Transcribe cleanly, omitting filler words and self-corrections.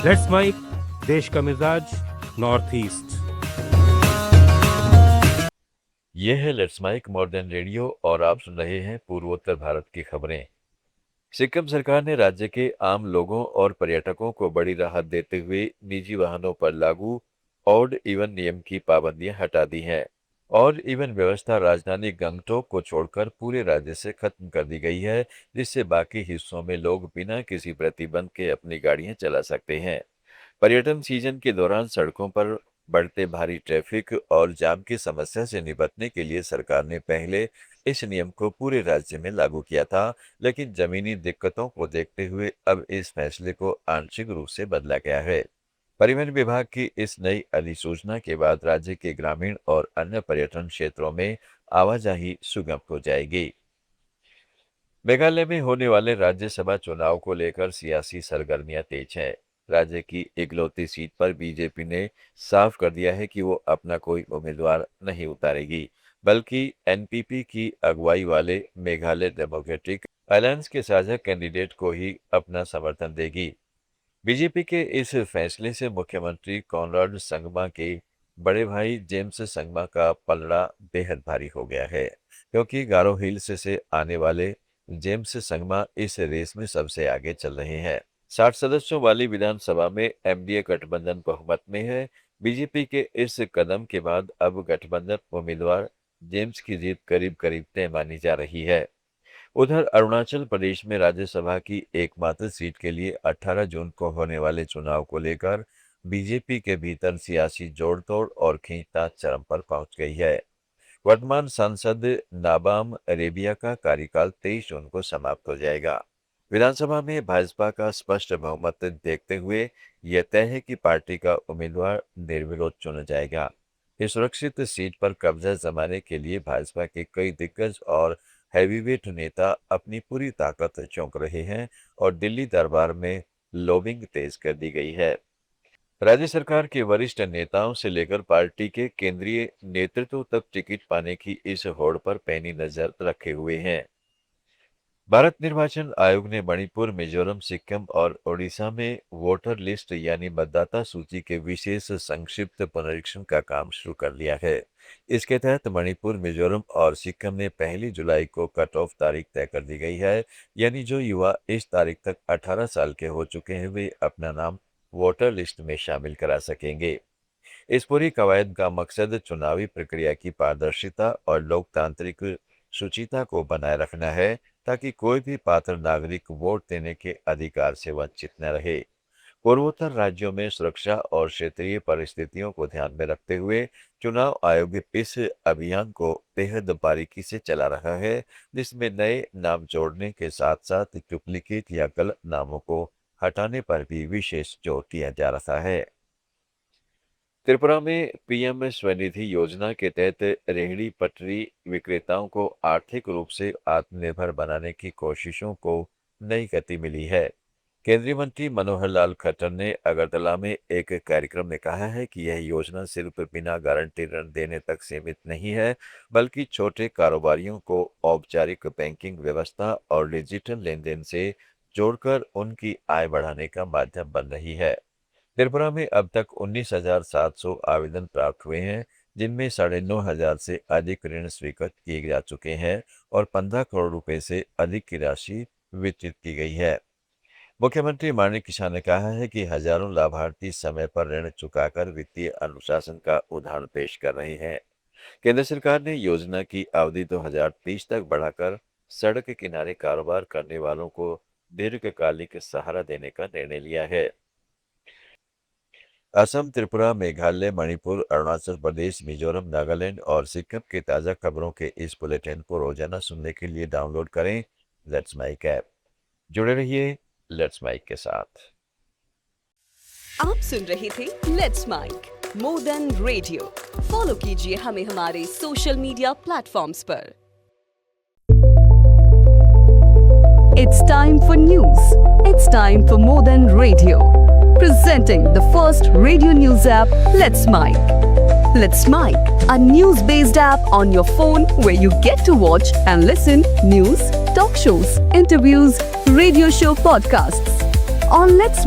Let's mic, देश का मिजाज, नॉर्थ ईस्ट। यह है लेट्स माइक मॉडर्न रेडियो और आप सुन रहे हैं पूर्वोत्तर भारत की खबरें। सिक्किम सरकार ने राज्य के आम लोगों और पर्यटकों को बड़ी राहत देते हुए निजी वाहनों पर लागू ऑड इवन नियम की पाबंदियां हटा दी हैं। ऑड इवन व्यवस्था राजधानी गंगटोक को छोड़कर पूरे राज्य से खत्म कर दी गई है, जिससे बाकी हिस्सों में लोग बिना किसी प्रतिबंध के अपनी गाड़ियां चला सकते हैं। पर्यटन सीजन के दौरान सड़कों पर बढ़ते भारी ट्रैफिक और जाम की समस्या से निपटने के लिए सरकार ने पहले इस नियम को पूरे राज्य में लागू किया था, लेकिन जमीनी दिक्कतों को देखते हुए अब इस फैसले को आंशिक रूप से बदला गया है। परिवहन विभाग की इस नई अधिसूचना के बाद राज्य के ग्रामीण और अन्य पर्यटन क्षेत्रों में आवाजाही सुगम हो जाएगी। मेघालय में होने वाले राज्यसभा चुनाव को लेकर सियासी सरगर्मियां तेज हैं। राज्य की इकलौती सीट पर बीजेपी ने साफ कर दिया है कि वो अपना कोई उम्मीदवार नहीं उतारेगी, बल्कि एनपीपी की अगुवाई वाले मेघालय डेमोक्रेटिक अलायंस के साझा कैंडिडेट को ही अपना समर्थन देगी। बीजेपी के इस फैसले से मुख्यमंत्री कॉनराड संगमा के बड़े भाई जेम्स संगमा का पलड़ा बेहद भारी हो गया है, क्योंकि गारो हिल्स से आने वाले जेम्स संगमा इस रेस में सबसे आगे चल रहे हैं। 60 सदस्यों वाली विधानसभा में एनडीए गठबंधन बहुमत में है। बीजेपी के इस कदम के बाद अब गठबंधन उम्मीदवार जेम्स की जीत करीब करीब तय मानी जा रही है। उधर अरुणाचल प्रदेश में राज्यसभा की एकमात्र सीट के लिए 18 जून को होने वाले चुनाव को लेकर बीजेपी के भीतर सियासी जोड़-तोड़ और खींचतान चरम पर पहुंच गई है। वर्तमान सांसद नाबाम रेबिया का कार्यकाल 23 जून को समाप्त हो जाएगा। विधानसभा में भाजपा का स्पष्ट बहुमत देखते हुए यह तय है कि पार्टी का उम्मीदवार निर्विरोध चुना जाएगा। इस सुरक्षित सीट पर कब्जा जमाने के लिए भाजपा के कई दिग्गज और हैवीवेट नेता अपनी पूरी ताकत झोंक रहे हैं और दिल्ली दरबार में लॉबिंग तेज कर दी गई है। राज्य सरकार के वरिष्ठ नेताओं से लेकर पार्टी के केंद्रीय नेतृत्व तक टिकट पाने की इस होड़ पर पैनी नजर रखे हुए हैं। भारत निर्वाचन आयोग ने मणिपुर, मिजोरम, सिक्किम और ओडिशा में वोटर लिस्ट यानी मतदाता सूची के विशेष संक्षिप्त पुनरीक्षण का काम शुरू कर लिया है। इसके तहत मणिपुर, मिजोरम और सिक्किम में 1 जुलाई को कट ऑफ तारीख तय कर दी गई है, यानी जो युवा इस तारीख तक 18 साल के हो चुके हैं वे अपना नाम वोटर लिस्ट में शामिल करा सकेंगे। इस पूरी कवायद का मकसद चुनावी प्रक्रिया की पारदर्शिता और लोकतांत्रिक शुचिता को बनाए रखना है, ताकि कोई भी पात्र नागरिक वोट देने के अधिकार से वंचित न रहे। पूर्वोत्तर राज्यों में सुरक्षा और क्षेत्रीय परिस्थितियों को ध्यान में रखते हुए चुनाव आयोग इस अभियान को बेहद बारीकी से चला रहा है, जिसमें नए नाम जोड़ने के साथ साथ डुप्लीकेट या गलत नामों को हटाने पर भी विशेष जोर दिया जा रहा है। त्रिपुरा में पीएम स्वनिधि योजना के तहत रेहड़ी पटरी विक्रेताओं को आर्थिक रूप से आत्मनिर्भर बनाने की कोशिशों को नई गति मिली है। केंद्रीय मंत्री मनोहर लाल खट्टर ने अगरतला में एक कार्यक्रम में कहा है कि यह योजना सिर्फ बिना गारंटी ऋण देने तक सीमित नहीं है, बल्कि छोटे कारोबारियों को औपचारिक बैंकिंग व्यवस्था और डिजिटल लेनदेन से जोड़कर उनकी आय बढ़ाने का माध्यम बन रही है। त्रिपुरा में अब तक 19,700 आवेदन प्राप्त हुए हैं, जिनमें 9,500 से अधिक ऋण स्वीकृत किए जा चुके हैं और 15 करोड़ रुपए से अधिक की राशि वितरित की गई है। मुख्यमंत्री माणिक शाह ने कहा है कि हजारों लाभार्थी समय पर ऋण चुकाकर वित्तीय अनुशासन का उदाहरण पेश कर रहे हैं। केंद्र सरकार ने योजना की अवधि 2030 तक बढ़ाकर सड़क किनारे कारोबार करने वालों को दीर्घकालिक सहारा देने का निर्णय लिया है। असम, त्रिपुरा, मेघालय, मणिपुर, अरुणाचल प्रदेश, मिजोरम, नागालैंड और सिक्किम की ताज़ा खबरों के इस बुलेटिन को रोजाना सुनने के लिए डाउनलोड करें लेट्स माइक ऐप। जुड़े रहिए लेट्स माइक के साथ। आप सुन रहे थे लेट्स माइक मोदन रेडियो। फॉलो कीजिए हमें हमारे सोशल मीडिया प्लेटफॉर्म्स पर। It's time for news. It's time for More Than Radio. Presenting the first radio news app, Let's Mike. Let's Mike, a news-based app on your phone where you get to watch and listen news, talk shows, interviews, radio show podcasts. On Let's